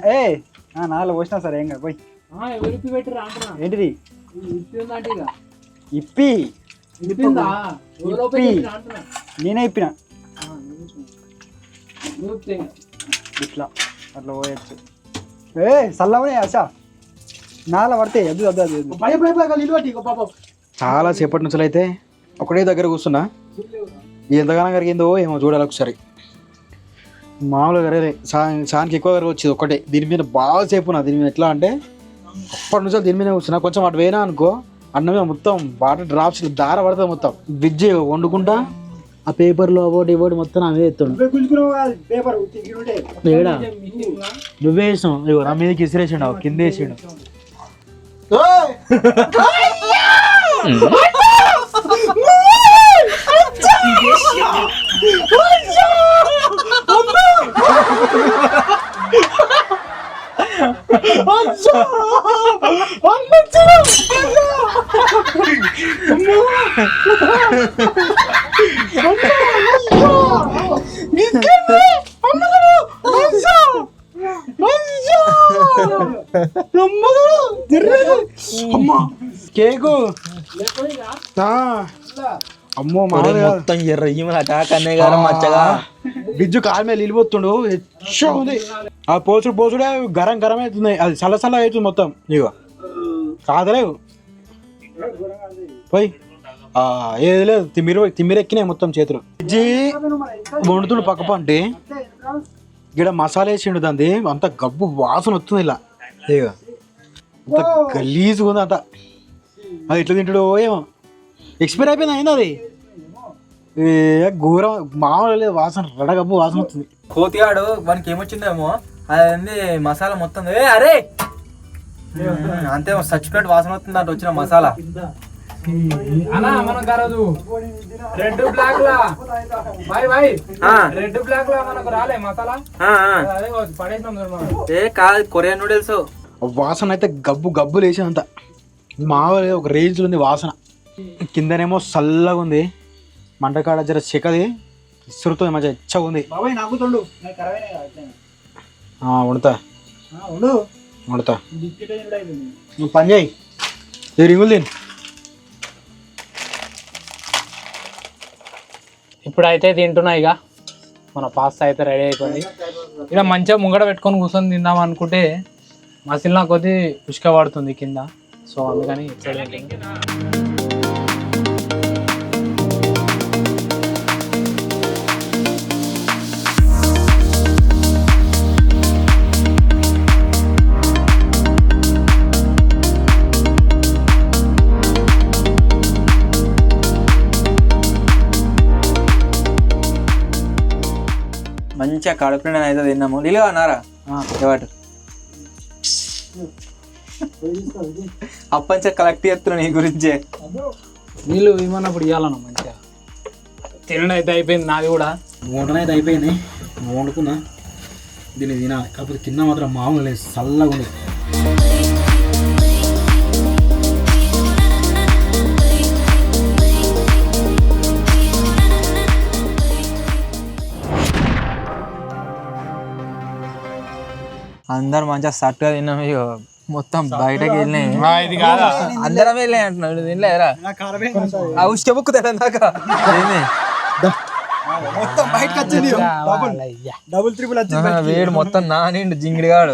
Speaker 1: నాలో పోసినా సరే ఏం కాదు. పోయి ఏంటిది ఇప్పి నేనే ఇప్పిన, ఇట్లా అట్లా పోయచ్చు. చల్లవనే ఆశా నాలా పడితే అద్దు అద్దు అద్దు. చాలా సేపటి నుంచి అయితే ఒకటే దగ్గర కూర్చున్నా. ఎంతగానో జరిగిందో ఏమో చూడాలి ఒకసారి. మామూలుగా గరే సానికి ఎక్కువ గరగ వచ్చేది ఒకటే. దీని మీద బాగా సేపు ఉన్నా, దీని మీద ఎట్లా అంటే అప్పటి నుంచి దీని మీద కూర్చున్నా. కొంచెం అటు పోయినా అనుకో, అన్నమే మొత్తం వాటర్ డ్రాప్స్ దార పడుతుంది మొత్తం. బ్రిడ్జ్ వండుకుంటా ఆ పేపర్లో ఒకటి ఇవ్వటి మొత్తం అవే ఎత్తాడు. ఏడా నువ్వే వేసినావు, ఇగో నా మీదకి ఇసిరేసాడు, కింద వేసాడు. కేకు అమ్మో మొత్తం మచ్చగా బిజ్జు కాలు మీద నిలిపోతుండు. ఉంది ఆ పోసుడే గరం గరం అవుతుంది, అది చల్ల చల్ల అవుతుంది మొత్తం. ఇక కాదలేవు పోయి ఏది లేదు, తిమ్మిరెక్కినాయి మొత్తం చేతులు. బిజ్జి వండుతుండు పక్క పంటి ఇక్కడ మసాలా వేసిండు, దాన్ని అంత గబ్బు వాసన వస్తుంది. ఇలా ఇక అంత గలీజుగా ఉంది అంత. అది ఎట్లా తింటాడో ఏమో. ఎక్స్పైర్ అయిపోయింది, అయింది అది. ఘోరం మామూలు లేదు, వాసన రడగబ్బు వాసన వస్తుంది.
Speaker 2: కోతిగాడు వానికి ఏమొచ్చిందేమో అది మసాలా మొత్తం అరే అంతే చచ్చిపోయినట్టు వాసన వస్తుంది అంటే వచ్చిన మసాలా.
Speaker 3: అన్నా మనం కాదు రెడ్ బ్లాక్ లా రెడ్ బ్లాక్ లా మనకు రాలే మసాలా అదే పడేసినాం చూడు మనం.
Speaker 2: కాదు కొరియన్ నూడిల్స్.
Speaker 1: వాసన అయితే గబ్బు గబ్బు లేచినంత మామూలు ఒక రేంజ్లో ఉంది వాసన. కిందనేమో చల్లగా ఉంది, మంటకాడ జర చెక్కది ఇసురుతుంది, మంచిగా ఎచ్చగా ఉంది. వండుతా వండుతా నువ్వు పని చేయి, రింగులు తిని.
Speaker 3: ఇప్పుడైతే తింటున్నా. ఇక మన పాస్తా అయితే రెడీ అయిపోయింది. ఇలా మంచిగా ముంగడ పెట్టుకొని కూర్చొని తిందాం అనుకుంటే మసిలిన కొద్దీ ఉష్క పడుతుంది కింద, సో అందుకని
Speaker 2: మంచిగా కడుపు నిండా అయితే తిన్నాము. నీళ్ళు అన్నారా ఎవరు అప్పంచ కలెక్ట్ చేస్తున్నా నీ గురించే.
Speaker 3: నీళ్ళు ఇవ్వనప్పుడు ఇవ్వాలన్నా మంచిగా. తినడం అయితే అయిపోయింది నాది కూడా,
Speaker 1: వంటన అయితే అయిపోయింది. వండుకున్నా, దీన్ని తినాలి. కాకపోతే కింద మాత్రం మామూలు లేదు, చల్లగా ఉంది.
Speaker 2: అందరు మంచిగా సట్టుగా తిన్నాము. ఇక మొత్తం బయటకి వెళ్ళినాయి.
Speaker 3: ఇది కాదా
Speaker 2: అందరం వెళ్ళాయి అంటున్నాడు. తినలేరా ఉష్క బుక్ దాకా
Speaker 1: మొత్తం బయటకు వచ్చింది, డబుల్ ట్రిపుల్ వచ్చింది.
Speaker 2: వేడు మొత్తం నానిండు జింగిడిగాడు.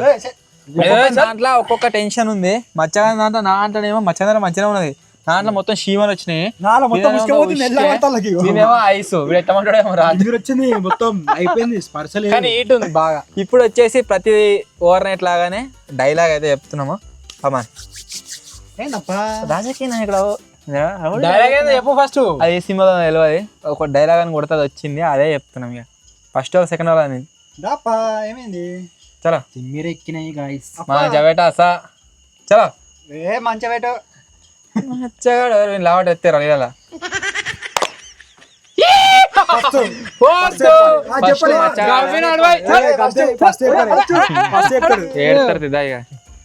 Speaker 2: దాంట్లో ఒక్కొక్క టెన్షన్ ఉంది. మచ్చగా దాంట్లో నా అంటేనేమో మచ్చగా మంచిగా ఉన్నది, దాంట్లో మొత్తం షీమలు వచ్చినాయి. నేనేమో ఐస్ వీడు ఎట్టమంటాడేమో రాజు
Speaker 1: వచ్చింది, మొత్తం అయిపోయింది. స్పర్శలు
Speaker 3: కానీ హీట్ ఉంది బాగా.
Speaker 2: ఇప్పుడు వచ్చేసి ప్రతి ఓవర్ నైట్ లాగానే డైలాగ్ అయితే చెప్తున్నాము. అమ్మాన్ రాజకీయ నాయకుడు
Speaker 3: చెప్పు ఫస్ట్.
Speaker 2: అది ఏ సినిమాలో తెలియదు, ఒక డైలాగ్ అని కొడుతుంది వచ్చింది, అదే చెప్తున్నాం. ఇక ఫస్ట్ వాళ్ళ సెకండ్ వాళ్ళ అని
Speaker 1: ఏమైంది?
Speaker 2: చలో
Speaker 1: మీరు ఎక్కినాయి గాయస్,
Speaker 2: మన జవేటా అసా చలో
Speaker 1: మంచిగా పెట్టు.
Speaker 2: లావట్ ఎత్తారు ఇలా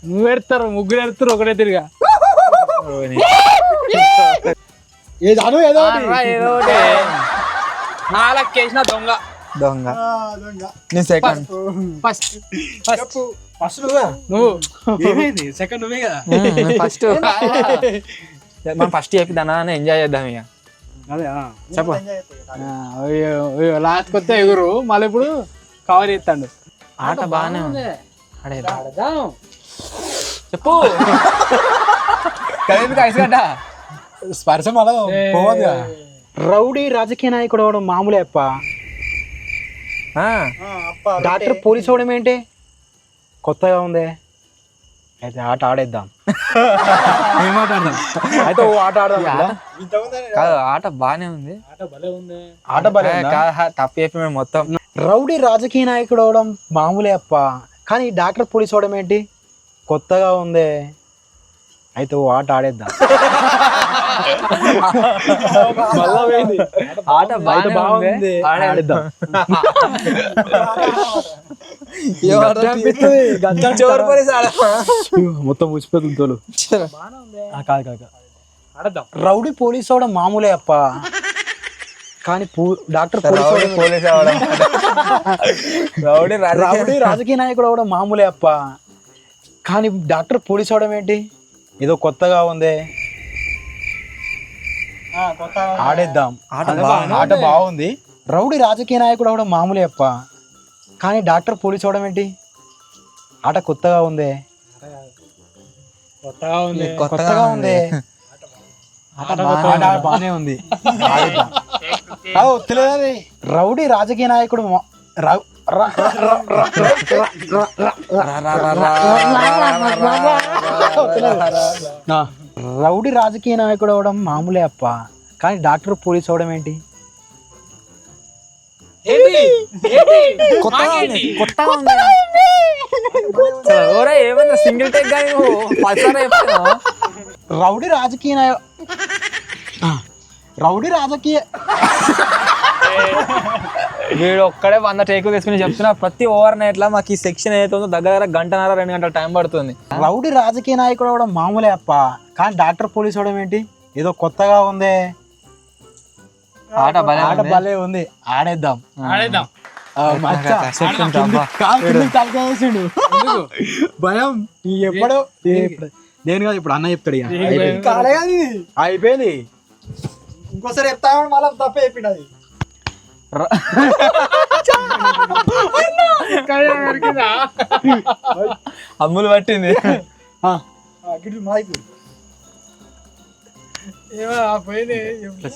Speaker 3: నువ్వు ఎడతారు, ముగ్గురు ఎడతారు, ఒకటే తిరిగా నాలుకేసిన దొంగ
Speaker 2: దొంగ నేను సెకండ్
Speaker 3: ఫస్ట్ నువ్వు సెకండ్ నువ్వే కదా.
Speaker 2: ఫస్ట్ మనం ఫస్ట్ చెప్పి దాన్ని ఎంజాయ్ చేద్దాం. ఇక చెప్పు
Speaker 3: లాస్ట్ కొత్త ఎగురు మళ్ళీ ఇప్పుడు కవర్ చేస్తాడు.
Speaker 2: ఆట బాగానే ఉంది, చెప్పు ఐసుగడ్డ
Speaker 1: స్పర్శ మళ్ళా పోవద్దు. రౌడీ రాజకీయ నాయకుడు అవడం మామూలే అప్ప. డాక్టర్ పోలీస్ అవడం ఏంటి కొత్తగా ఉంది. అయితే ఆట ఆడేద్దాం. అయితే ఓ ఆట ఆడదాం.
Speaker 2: కాదు ఆట బానే ఉంది,
Speaker 1: ఆట బాగా
Speaker 2: తప్పు చెప్పి మొత్తం.
Speaker 1: రౌడీ రాజకీయ నాయకుడు అవడం మామూలే అప్ప, కానీ డాక్టర్ పోలీస్ అవడం ఏంటి కొత్తగా ఉంది. అయితే ఓ ఆట ఆడేద్దాం.
Speaker 2: ఆట బాగుంది,
Speaker 1: ఆడేద్దాం. మొత్తం ముచ్చిపోతుంది తోలు. కాదు కాదు, రౌడీ పోలీస్ అవడం మామూలే అప్ప, కానీ డాక్టర్
Speaker 2: పోలీస్ అవడం
Speaker 1: రౌడీ రాజకీయ నాయకుడు అవడం మామూలే అప్ప, కానీ డాక్టర్ పోలీస్ అవడం ఏంటి ఏదో కొత్తగా ఉంది. ఆడేద్దాం. ఆట బాగుంది. రౌడీ రాజకీయ నాయకుడు అవడం మామూలే అప్ప, కానీ డాక్టర్ పోలీస్ అవడం ఏంటి ఆట కొత్తగా ఉంది. కొత్తగా ఉంది. బానే ఉంది. తెలియదు. రౌడీ రాజకీయ నాయకుడు రౌడీ రాజకీయ నాయకుడు అవడం మామూలే అప్ప, కానీ డాక్టర్ పోలీస్ అవడం ఏంటి
Speaker 2: కొత్తగా ఉంది ఓరే ఏమన్నా సింగిల్ టేక్ కానీ
Speaker 1: రౌడీ రాజకీయ
Speaker 2: వీడు ఒక్కడే 100 టేకులు తీసుకుని చెప్తున్నా. ప్రతి ఓవర్ నైట్ లా మాకు ఈ సెక్షన్ ఏదైతే ఉందో దగ్గర గంటన్నర 2 గంటల టైం పడుతుంది.
Speaker 1: రౌడీ రాజకీయ నాయకుడు కూడా మామూలే అప్ప, కానీ డాక్టర్ పోలీస్ అవడం ఏంటి ఏదో కొత్తగా ఉందే.
Speaker 2: ఆట
Speaker 1: భలే ఉంది, ఆడేద్దాం. భయం ఎప్పుడు నేను కాదు, ఇప్పుడు అన్న చెప్తాడు. అయిపోయింది, ఇంకోసారి చెప్తా మళ్ళీ తప్పే చెప్పిండు. అది
Speaker 2: అమ్ములు పట్టింది.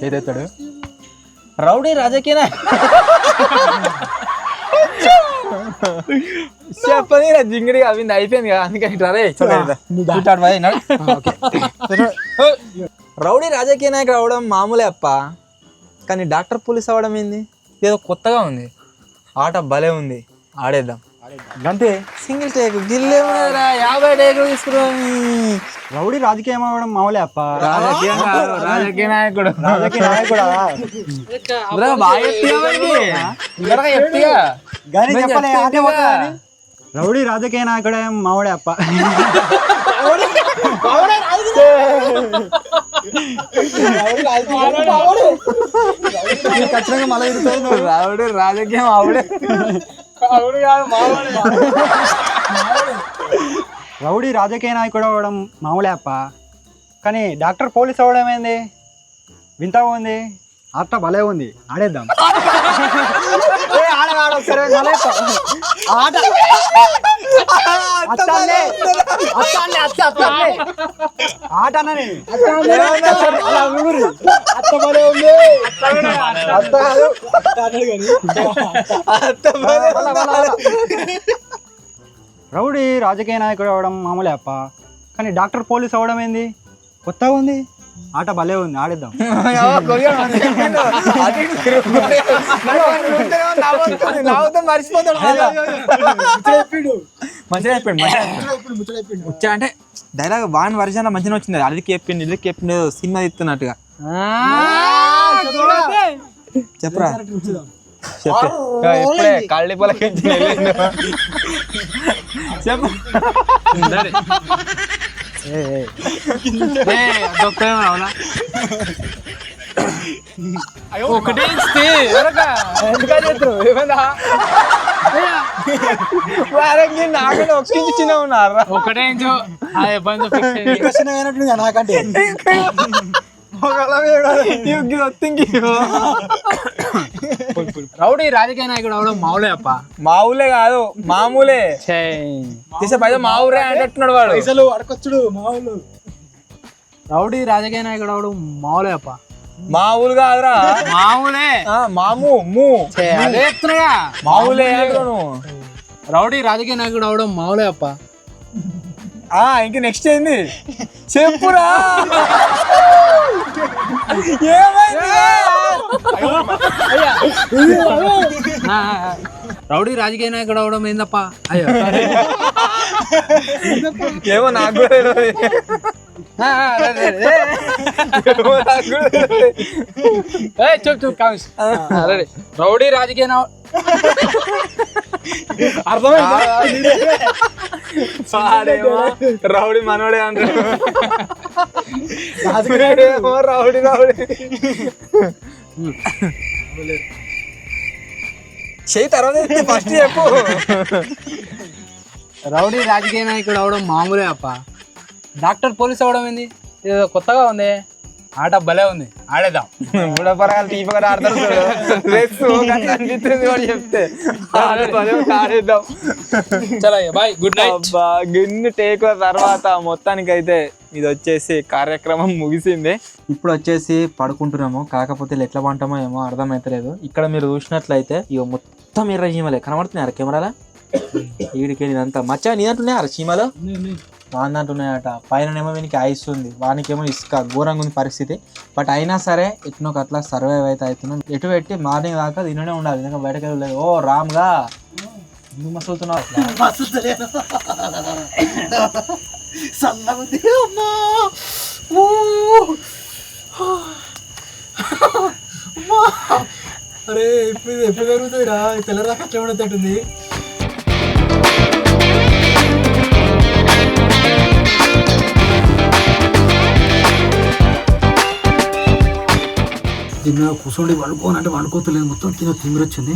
Speaker 1: చేతాడు
Speaker 2: రౌడీ రాజకీయ చెప్పని జింగిడి అవింది అయిపోయింది కదా, అందుకని రౌడీ రాజకీయ నాయకుడు అవడం మామూలే అప్ప, కానీ డాక్టర్ పోలీస్ అవడం ఏంది ఏదో కొత్తగా ఉంది. ఆట భలే ఉంది, ఆడేద్దాం.
Speaker 1: అంతే,
Speaker 2: సింగిల్ టేక్ గిల్లేమరా 50 టేకులు తీసుకురాని.
Speaker 1: రౌడీ రాజకీయం అవడం మామూలే అప్ప.
Speaker 2: రాజకీయ నాయకుడు
Speaker 1: రౌడీ రాజకీయ నాయకుడు మామూడే అప్ప. ఖచ్చితంగా మళ్ళీ
Speaker 2: రౌడీ రాజకీయం ఆవిడే.
Speaker 1: రౌడీ రాజకీయ నాయకుడు అవ్వడం మామూలే అప్ప, కానీ డాక్టర్ పోలీస్ అవ్వడం ఏంది వింతగా ఉంది. ఆట భలే ఉంది, ఆడేద్దాం. ఆట అన్నని అత్త భలే ఉంది. రౌడీ రాజకీయ నాయకుడు అవ్వడం మామూలే అప్ప, కానీ డాక్టర్ పోలీస్ అవ్వడం ఏంది కొత్తగా ఉంది. ఆట భలే ఉంది, ఆడేద్దాం.
Speaker 2: మర్చిపోతాడు అంటే డైలాగ్ వాన్ వర్జన్ మంచిగా వచ్చింది. అదికి చెప్పింది ఇదికి చెప్పింది, సినిమా ఇస్తున్నట్టుగా. చెప్పరా ఇప్పుడే కళ్ళి పొలకి చెప్పు. ఒకటే నాకంటే ఒక్కించి చిన్న ఉన్నారా? ఒకటే
Speaker 1: నాకంటే
Speaker 3: రౌడీ రాజకీయ నాయకుడు అవడం మామూలే అప్ప.
Speaker 2: మామూలే కాదు, మామూలే. పైసా మా ఊరే అంటున్నాడు వాడు.
Speaker 1: పైసలు అడకొచ్చుడు మామూలు.
Speaker 3: రౌడీ రాజకీయ నాయకుడు అవడం మామూలే అప్ప.
Speaker 2: మామూలు కాదురా,
Speaker 3: మామూలే.
Speaker 2: మామూ
Speaker 3: అదే చెప్తున్నాగా,
Speaker 2: మామూలే.
Speaker 3: రౌడీ రాజకీయ నాయకుడు అవడం మామూలే అప్ప.
Speaker 2: ఇంక నెక్స్ట్ ఏంది చెప్పురా.
Speaker 3: రౌడీ రాజకీయ నాయకుడు అవడం ఏందప్ప? అయ్యో
Speaker 2: ఏమో నాకు కూడా
Speaker 3: చెప్పు రౌడీ రాజకీయ
Speaker 2: రౌడీ మనోడే అంటారు. రౌడీ చెయ్యి తర్వాత ఫస్ట్ చెప్పు.
Speaker 3: రౌడీ రాజకీయ నాయకుడు అవడం మామూలే అప్ప, డాక్టర్ పోలీస్ అవడం ఏంది ఏదో కొత్తగా ఉంది. ఆట భలే ఉంది, ఆడేద్దాం.
Speaker 2: బుడపరగాలు తీపి కూడా ఆడతారు చెప్తే ఆడేద్దాం.
Speaker 3: చలో బాయ్, గుడ్ నైట్.
Speaker 2: గిన్ని టేకుల తర్వాత మొత్తానికి అయితే ఇది వచ్చేసి కార్యక్రమం ముగిసింది. ఇప్పుడు వచ్చేసి పడుకుంటున్నాము, కాకపోతే ఎట్లా పంటామో ఏమో అర్థమైతలేదు. ఇక్కడ మీరు చూసినట్లయితే ఇక మొత్తం ఎర్ర చీమలే కనబడుతున్నాయి కెమెరాలో. ఈడికి ఇదంతా మచ్చా నీదంటున్నాయి అర చీమలో.
Speaker 6: వాన్ దాంట్లో ఉన్నాయట. పైననేమో వీనికి ఐస్ ఉంది, వానికేమో ఇసుక, ఘోరంగా ఉంది పరిస్థితి. బట్ అయినా సరే ఎట్నో అట్లా సర్వైవ్ అయితే అవుతున్నాం. ఎటు పెట్టి మార్నింగ్ దాకా తిననే ఉండాలి, ఇంకా బయటకు వెళ్ళలేదు. ఓ రామ్గా ఎందుకు మసులుతున్నావు అట్లా?
Speaker 1: అరే ఎప్పుడు జరుగుతుంది రా, తెల్లరా కట్ల పడేటట్టుంది. కింద కూర్చోండి వండుకోనంటే వండుకోతలేదు, మొత్తం కింద తిమ్మిరి వచ్చింది.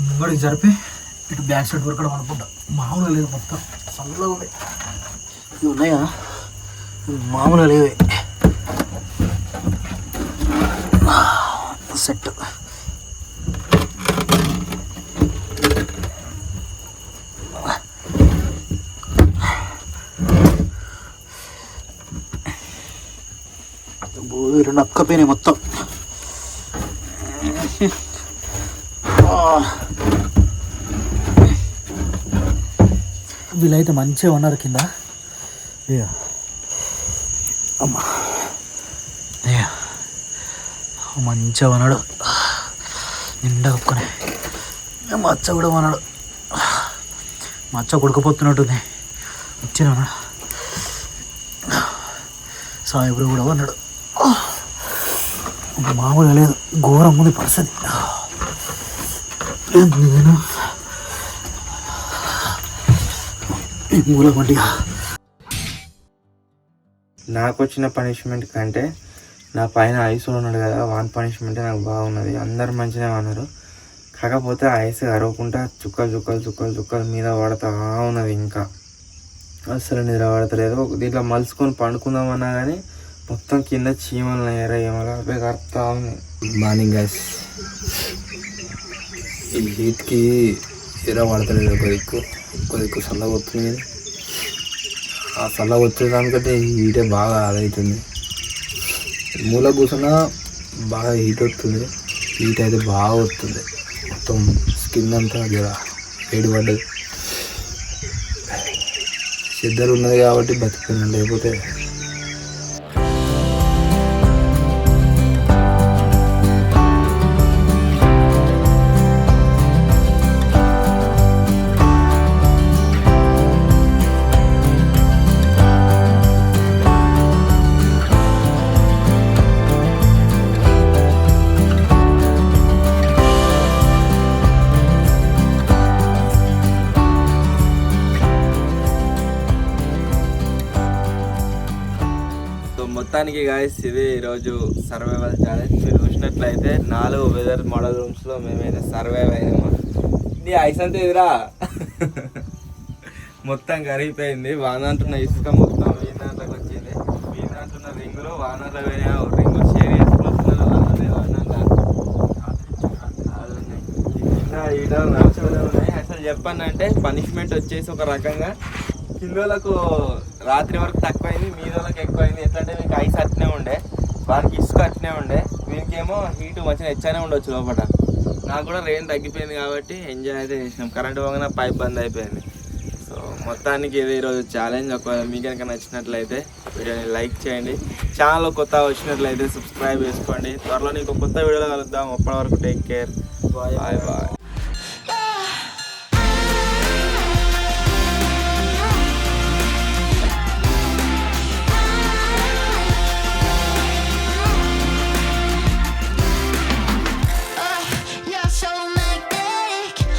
Speaker 1: ముంగడికి జరిపి ఇటు బ్యాక్ సైడ్ వరకు కూడా వండుకుంటా. మామూలుగా లేదు, మొత్తం చల్లగా ఉంది. ఇవి ఉన్నాయా, మామూలుగా లేవే. సెట్ రెండు అక్కపోయినాయి మొత్తం. వీళ్ళైతే మంచిగా ఉన్నారు కింద. అమ్మా మంచిగా ఉన్నాడు, నిండా కప్పుకొని. మచ్చ కూడా ఉన్నాడు, మచ్చ కొడుకుపోతున్నట్టుంది. వచ్చిన ఉన్నాడు, సాయిబుడు కూడా ఉన్నాడు. మామూలుగా లేదు, ఘోరం ఉంది పరిస్థితి. నేను మూల పండుగ
Speaker 6: నాకు వచ్చిన పనిష్మెంట్ కంటే నా పైన ఐస్ ఉన్నాడు కదా, వాన్ పనిష్మెంటే నాకు బాగున్నది. అందరు మంచిగా అన్నారు, కాకపోతే ఐస్ అరవకుండా చుక్కలు చుక్కలు చుక్కలు చుక్కలు మీద పడతా ఉన్నది. ఇంకా అసలు నిద్ర పడతలేదు. దీంట్లో మలుసుకొని పండుకుందామన్నా కానీ మొత్తం కింద చీమలు ఏమలా కడతా ఉంది.
Speaker 3: మార్నింగ్ గైస్, ఈ హీట్కి ఎర పడతలేదు. ఒక దిక్కు చల్లగా వస్తుంది. ఆ చల్లగా వచ్చేదానికంటే హీటే బాగా ఆదవుతుంది. మూల కూర్చున్నా బాగా హీట్ వస్తుంది. హీట్ అయితే బాగా వస్తుంది, మొత్తం స్కిన్ అంతా జర వేడి పడ్డది. సిద్ధరు ఉన్నది కాబట్టి బతికిపోయింది, లేకపోతే
Speaker 6: మొత్తానికి గాయస్ ఇది ఈరోజు సర్వైవల్ ఛాలెంజ్. మీరు చూసినట్లయితే 4 వెదర్ మోడల్ రూమ్స్లో మేమైతే సర్వైవ్ అయినాము. ఇది ఐస్ అంతా ఎదురా మొత్తం కరిగిపోయింది. వానంటున్న ఇసుక మొత్తం వీధి దాంట్లోకి వచ్చింది. వీధి దాంట్లో రింగులు వానలో రింగులు షేర్ చేసుకుంటున్నారు. ఉన్నాయి. అసలు చెప్పానంటే పనిష్మెంట్ వచ్చేసి ఒక రకంగా కిందోళ్ళకు రాత్రి వరకు తక్కువైంది, మీదోళ్ళకి ఎక్కువైంది. ఎట్లంటే మీకు ఐస్ అట్నే ఉండే, వారికి ఇసుక అట్నే ఉండే, వీనికేమో హీటు మంచిగా హెచ్చానే ఉండొచ్చు లోపల. నాకు కూడా రెయిన్ తగ్గిపోయింది కాబట్టి ఎంజాయ్ అయితే చేసినాం. కరెంట్ పోగానే పైప్ బంద్ అయిపోయింది. సో మొత్తానికి ఇది ఈరోజు ఛాలెంజ్. ఒకవేళ మీకు కనుక నచ్చినట్లయితే వీడియోని లైక్ చేయండి. ఛానల్ కొత్త వచ్చినట్లయితే సబ్స్క్రైబ్ చేసుకోండి. త్వరలో నీకు కొత్త వీడియోలో కలుద్దాం. అప్పటి వరకు టేక్ కేర్, బాయ్ బాయ్.